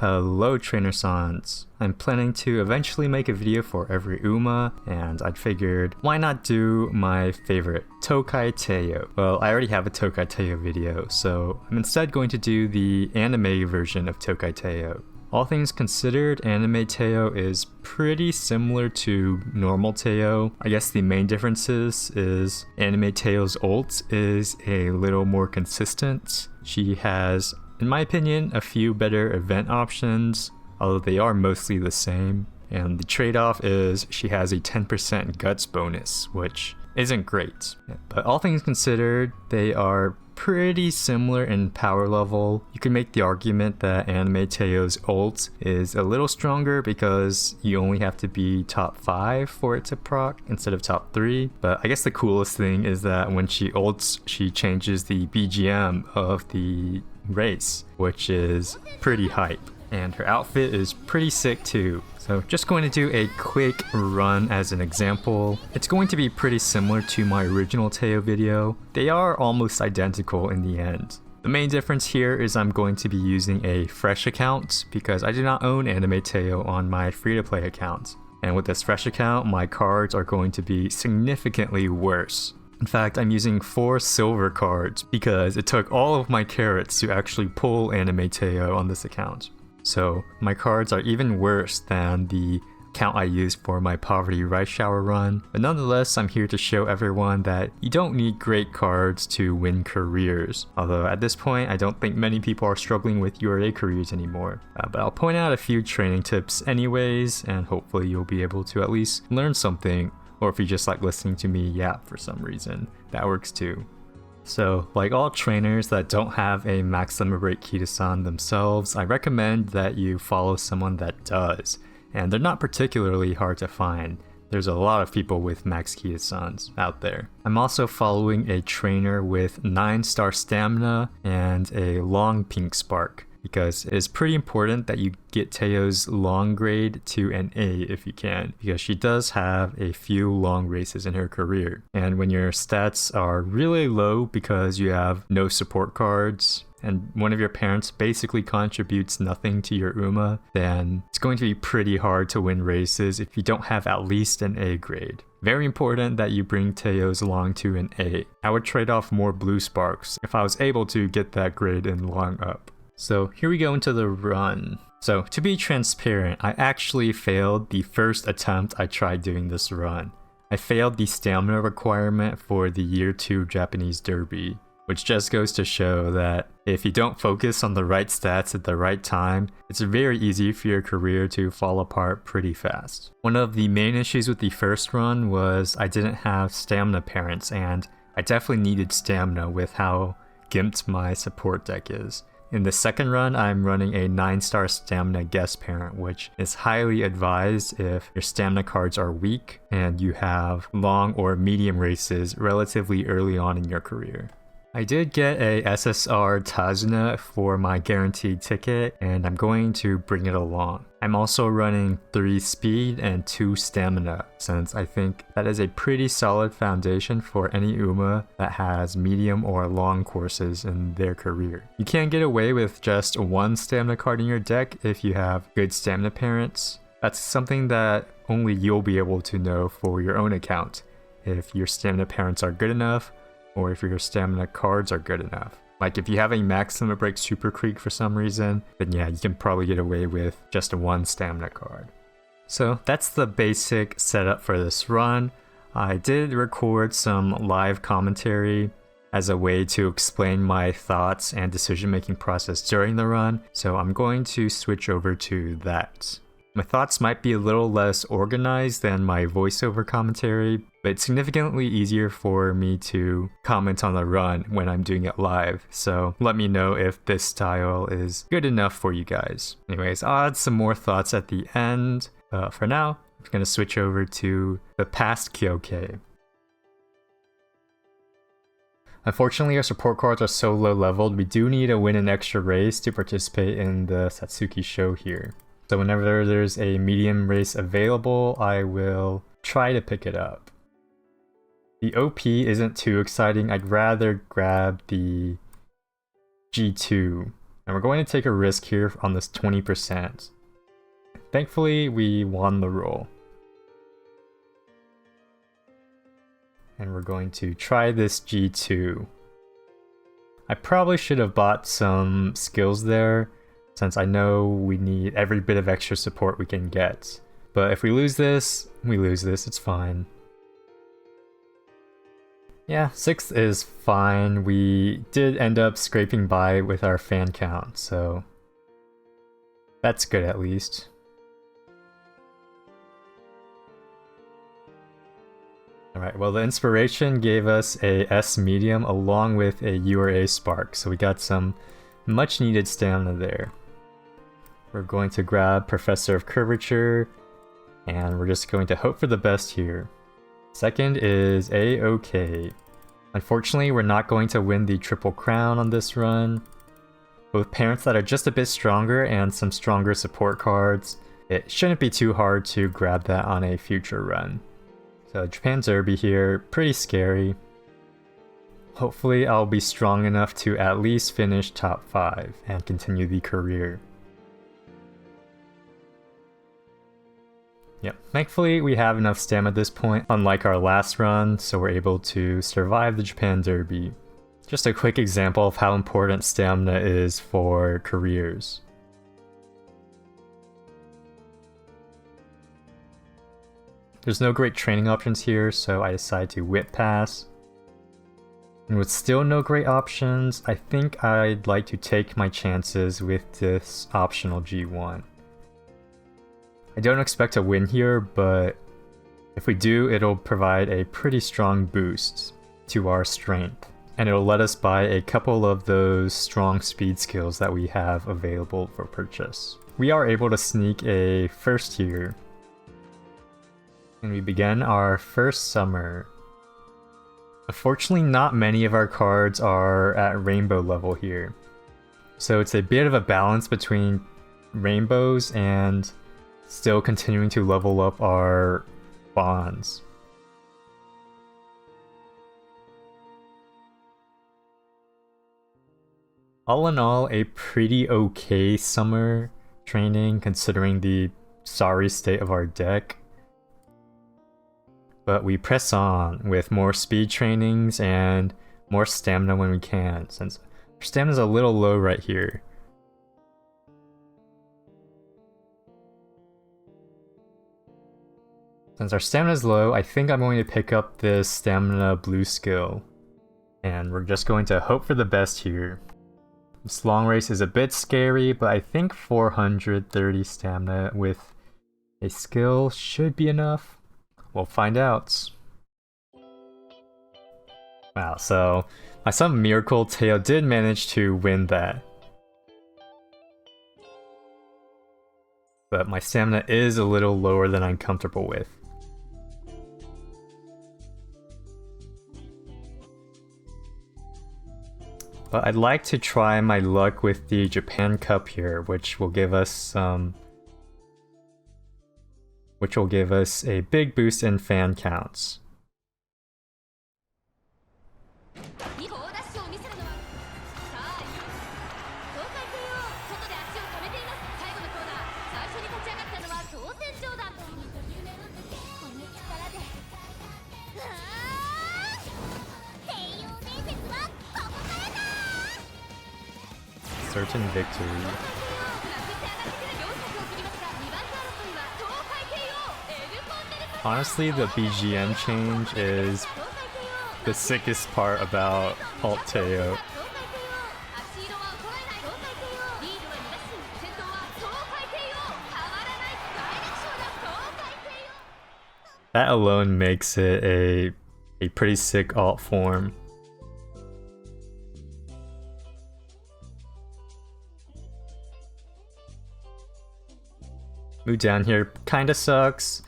Hello Trainer Sans! I'm planning to eventually make a video for every UMA, and I'd figured why not do my favorite, Tokai Teio. Well, I already have a Tokai Teio video, so I'm instead going to do the anime version of Tokai Teio. All things considered, anime Teio is pretty similar to normal Teio. I guess the main differences is anime Teio's ult is a little more consistent. She has, in my opinion, a few better event options, although they are mostly the same. And the trade-off is she has a 10% guts bonus, which isn't great. But all things considered, they are pretty similar in power level. You can make the argument that anime Teio's ult is a little stronger because you only have to be top 5 for it to proc instead of top 3. But I guess the coolest thing is that when she ults, she changes the BGM of the race, which is pretty hype. And her outfit is pretty sick too. So just going to do a quick run as an example. It's going to be pretty similar to my original Teio video. They are almost identical in the end. The main difference here is I'm going to be using a fresh account because I do not own anime Teio on my free-to-play account. And with this fresh account, my cards are going to be significantly worse. In fact, I'm using 4 silver cards because it took all of my carrots to actually pull anime Teio on this account. So my cards are even worse than the account I used for my poverty rice shower run, but nonetheless I'm here to show everyone that you don't need great cards to win careers. Although at this point I don't think many people are struggling with URA careers anymore. But I'll point out a few training tips anyways, and hopefully you'll be able to at least learn something, or if you just like listening to me yap for some reason, that works too. So, like all trainers that don't have a max limit break Kitasan themselves, I recommend that you follow someone that does, and they're not particularly hard to find. There's a lot of people with max Kitasans out there. I'm also following a trainer with 9-star stamina and a long pink spark, because it is pretty important that you get Teio's long grade to an A if you can, because she does have a few long races in her career. And when your stats are really low because you have no support cards, and one of your parents basically contributes nothing to your UMA, then it's going to be pretty hard to win races if you don't have at least an A grade. Very important that you bring Teio's long to an A. I would trade off more blue sparks if I was able to get that grade in long up. So here we go into the run. So to be transparent, I actually failed the first attempt I tried doing this run. I failed the stamina requirement for the year 2 Japanese Derby, which just goes to show that if you don't focus on the right stats at the right time, it's very easy for your career to fall apart pretty fast. One of the main issues with the first run was I didn't have stamina parents, and I definitely needed stamina with how gimped my support deck is. In the second run, I'm running a 9-star stamina guest parent, which is highly advised if your stamina cards are weak and you have long or medium races relatively early on in your career. I did get a SSR Tazuna for my guaranteed ticket, and I'm going to bring it along. I'm also running 3 speed and 2 stamina, since I think that is a pretty solid foundation for any UMA that has medium or long courses in their career. You can get away with just 1 stamina card in your deck if you have good stamina parents. That's something that only you'll be able to know for your own account, if your stamina parents are good enough, or if your stamina cards are good enough. Like if you have a max limit break Super Creek for some reason, then yeah, you can probably get away with just 1 stamina card. So that's the basic setup for this run. I did record some live commentary as a way to explain my thoughts and decision making process during the run, so I'm going to switch over to that. My thoughts might be a little less organized than my voiceover commentary, but it's significantly easier for me to comment on the run when I'm doing it live, so let me know if this style is good enough for you guys. Anyways, I'll add some more thoughts at the end. For now, I'm going to switch over to the past Kyoke. Unfortunately, our support cards are so low leveled, we do need to win an extra race to participate in the Satsuki show here. So whenever there's a medium race available, I will try to pick it up. The OP isn't too exciting. I'd rather grab the G2 And we're going to take a risk here on this 20%. Thankfully, we won the roll. And we're going to try this G2. I probably should have bought some skills there, since I know we need every bit of extra support we can get. But if we lose this, it's fine. Yeah, 6th is fine. We did end up scraping by with our fan count, so that's good at least. Alright, well the inspiration gave us a S medium along with a U or A spark, so we got some much needed stamina there. We're going to grab Professor of Curvature, and we're just going to hope for the best here. Second is A-OK. Unfortunately, we're not going to win the Triple Crown on this run. But with parents that are just a bit stronger and some stronger support cards, it shouldn't be too hard to grab that on a future run. So Japan Derby here, pretty scary. Hopefully I'll be strong enough to at least finish top 5 and continue the career. Yep, thankfully we have enough stamina at this point, unlike our last run, so we're able to survive the Japan Derby. Just a quick example of how important stamina is for careers. There's no great training options here, so I decided to whip pass. And with still no great options, I think I'd like to take my chances with this optional G1. I don't expect to win here, but if we do, it'll provide a pretty strong boost to our strength. And it'll let us buy a couple of those strong speed skills that we have available for purchase. We are able to sneak a first here. And we begin our first summer. Unfortunately, not many of our cards are at rainbow level here. So it's a bit of a balance between rainbows and still continuing to level up our bonds. All in all, a pretty okay summer training considering the sorry state of our deck. But we press on with more speed trainings and more stamina when we can, since our stamina is a little low right here. Since our stamina is low, I think I'm going to pick up this stamina blue skill. And we're just going to hope for the best here. This long race is a bit scary, but I think 430 stamina with a skill should be enough. We'll find out. Wow, so by some miracle, Teio did manage to win that. But my stamina is a little lower than I'm comfortable with. But I'd like to try my luck with the Japan Cup here, which will give us a big boost in fan counts. Certain victory. Honestly, the BGM change is the sickest part about Alt Teio. That alone makes it a pretty sick alt form. Move down here kinda sucks.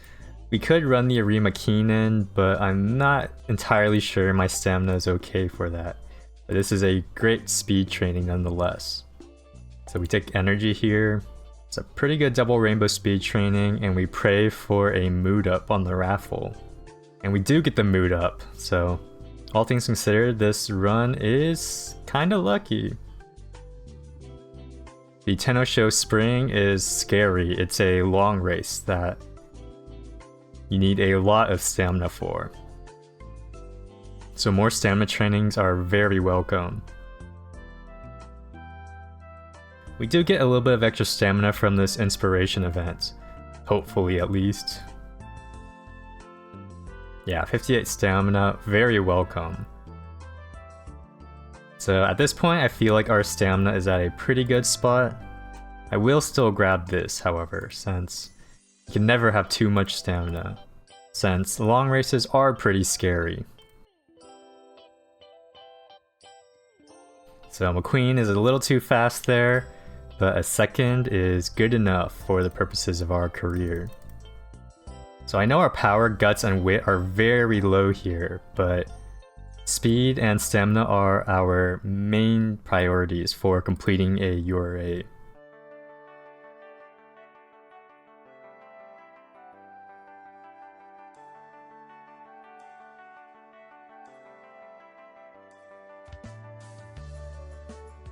We could run the Arima Keenan, but I'm not entirely sure my stamina is okay for that. But this is a great speed training nonetheless. So we take energy here. It's a pretty good double rainbow speed training, and we pray for a mood up on the raffle. And we do get the mood up, so all things considered, this run is kinda lucky. The Teio Spring is scary. It's a long race that you need a lot of stamina for. So more stamina trainings are very welcome. We do get a little bit of extra stamina from this inspiration event. Hopefully at least. Yeah, 58 stamina, very welcome. So at this point I feel like our stamina is at a pretty good spot. I will still grab this, however, since you can never have too much stamina, since long races are pretty scary. So McQueen is a little too fast there, but a second is good enough for the purposes of our career. So I know our power, guts, and wit are very low here, but speed and stamina are our main priorities for completing a URA.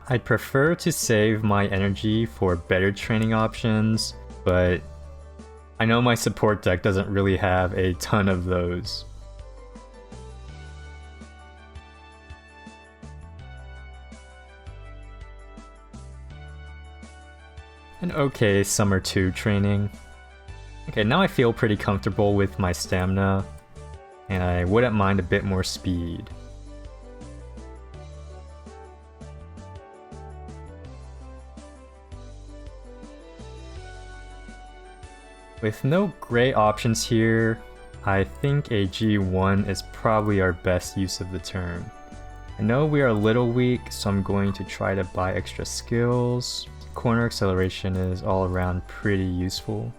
I'd prefer to save my energy for better training options, but I know my support deck doesn't really have a ton of those. An okay Summer 2 training. Okay, now I feel pretty comfortable with my stamina, and I wouldn't mind a bit more speed. With no great options here, I think a G1 is probably our best use of the turn. I know we are a little weak, so I'm going to try to buy extra skills. Corner acceleration is all around pretty useful.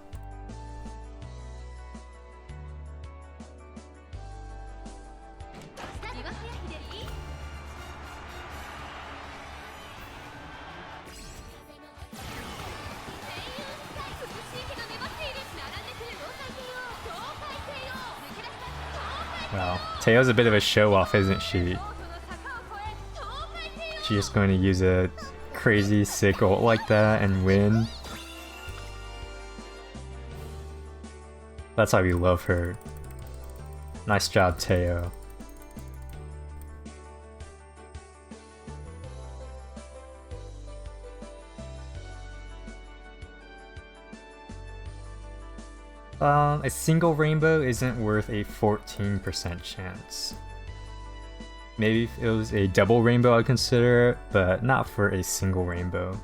Wow, Teio's a bit of a show-off, isn't she? She's just going to use a crazy sick ult like that and win. That's why we love her. Nice job, Teio. A single rainbow isn't worth a 14% chance. Maybe if it was a double rainbow I'd consider, but not for a single rainbow.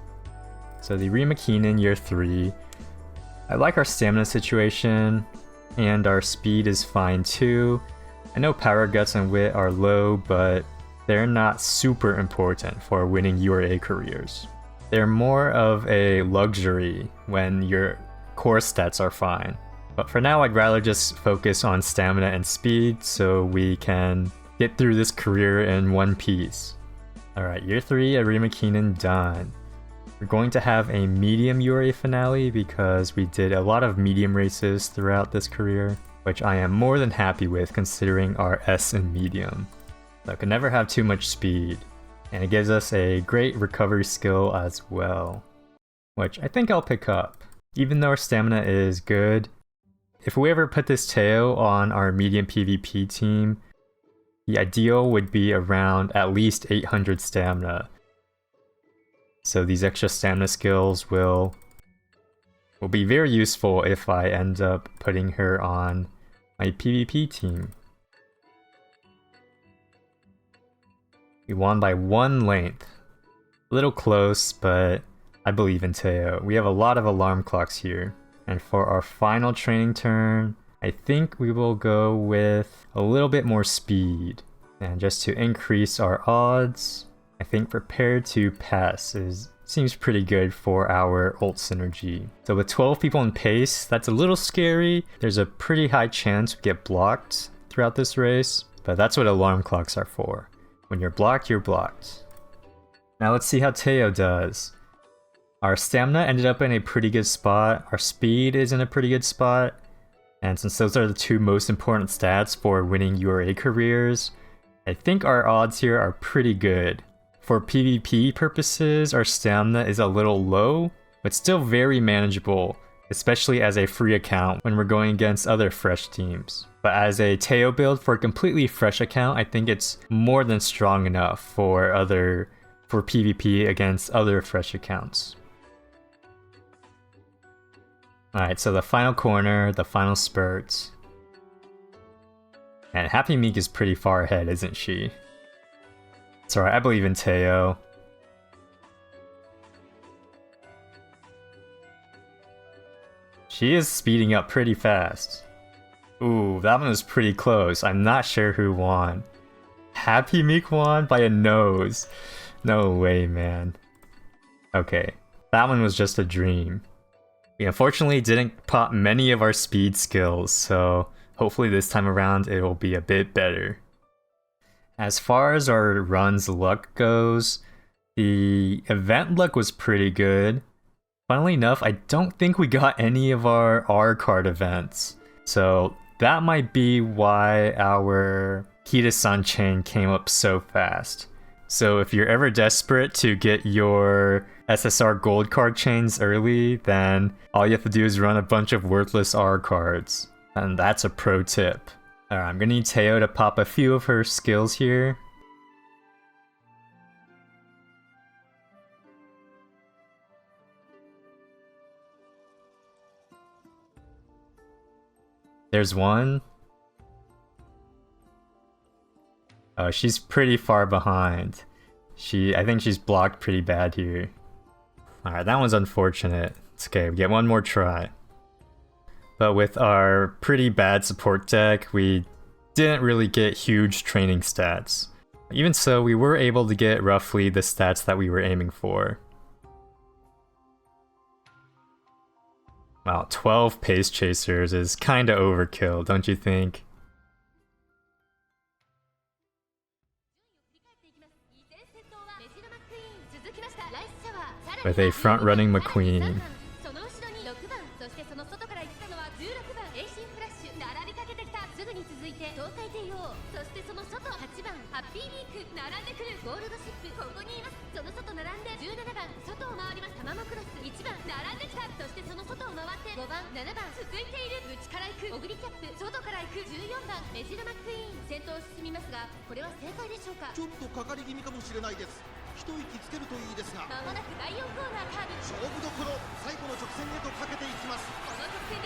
So the Rima Keenan year 3. I like our stamina situation, and our speed is fine too. I know power, guts, and wit are low, but they're not super important for winning URA careers. They're more of a luxury when your core stats are fine. But for now, I'd rather just focus on stamina and speed so we can get through this career in one piece. Alright, year 3 at Rima Keenan done. We're going to have a medium URA finale because we did a lot of medium races throughout this career, which I am more than happy with considering our S in medium. So I could never have too much speed, and it gives us a great recovery skill as well, which I think I'll pick up. Even though our stamina is good, if we ever put this Teio on our medium PvP team, the ideal would be around at least 800 stamina. So these extra stamina skills will be very useful if I end up putting her on my PvP team. We won by 1 length. A little close, but I believe in Teio. We have a lot of alarm clocks here. And for our final training turn, I think we will go with a little bit more speed. And just to increase our odds, I think Prepare to Pass seems pretty good for our ult synergy. So with 12 people in pace, that's a little scary. There's a pretty high chance we get blocked throughout this race, but that's what alarm clocks are for. When you're blocked, you're blocked. Now let's see how Teio does. Our stamina ended up in a pretty good spot, our speed is in a pretty good spot, and since those are the 2 most important stats for winning URA careers, I think our odds here are pretty good for PvP purposes, our stamina is a little low, but still very manageable, especially as a free account when we're going against other fresh teams. But as a Teio build for a completely fresh account, I think it's more than strong enough for PvP against other fresh accounts. Alright, so the final corner, the final spurt. And Happy Meek is pretty far ahead, isn't she? It's alright, I believe in Teio. She is speeding up pretty fast. Ooh, that one was pretty close. I'm not sure who won. Happy Meek won by a nose. No way, man. Okay, that one was just a dream. We unfortunately didn't pop many of our speed skills, so hopefully this time around it will be a bit better. As far as our run's luck goes, the event luck was pretty good. Funnily enough, I don't think we got any of our R card events, so that might be why our Kita-san chain came up so fast. So if you're ever desperate to get your SSR gold card chains early, then all you have to do is run a bunch of worthless R cards. And that's a pro tip. Alright, I'm gonna need Teio to pop a few of her skills here. There's one. Oh, she's pretty far behind. I think she's blocked pretty bad here. Alright, that one's unfortunate. It's okay, we get one more try. But with our pretty bad support deck, we didn't really get huge training stats. Even so, we were able to get roughly the stats that we were aiming for. Wow, 12 pace chasers is kinda overkill, don't you think? With a front-running McQueen.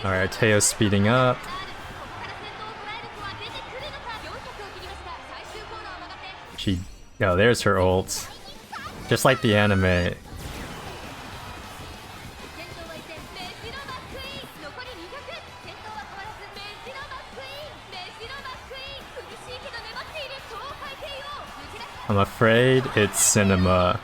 Alright, Teio's speeding up. Oh, there's her ult. Just like the anime. I'm afraid it's cinema.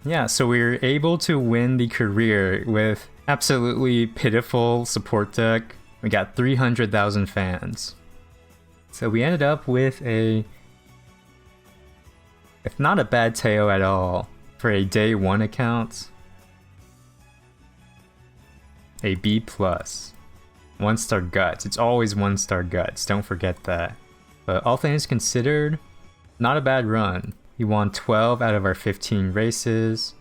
Yeah, so we were able to win the career with absolutely pitiful support deck. We got 300,000 fans. So we ended up with if not a bad Teio at all, for a day 1 account. A B+. 1-star guts. It's always 1-star guts, don't forget that. But all things considered, not a bad run. We won 12 out of our 15 races,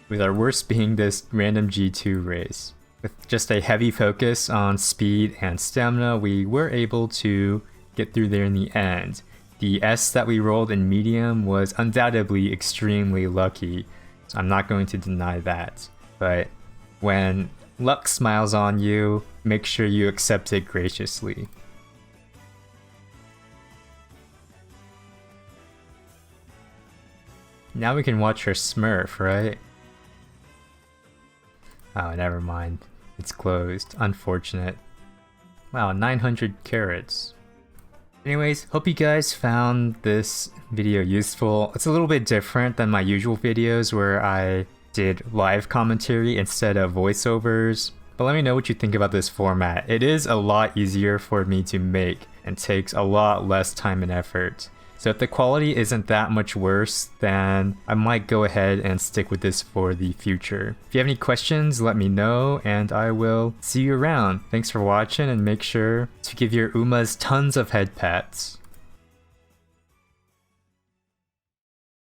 with our worst being this random G2 race. With just a heavy focus on speed and stamina, we were able to get through there in the end. The S that we rolled in medium was undoubtedly extremely lucky, so I'm not going to deny that. But when luck smiles on you, make sure you accept it graciously. Now we can watch her smurf, right? Oh, never mind. It's closed. Unfortunate. Wow, 900 carats. Anyways, hope you guys found this video useful. It's a little bit different than my usual videos where I did live commentary instead of voiceovers, But let me know what you think about this format. It is a lot easier for me to make and takes a lot less time and effort. So if the quality isn't that much worse, then I might go ahead and stick with this for the future. If you have any questions, let me know and I will see you around. Thanks for watching and make sure to give your Umas tons of head pats.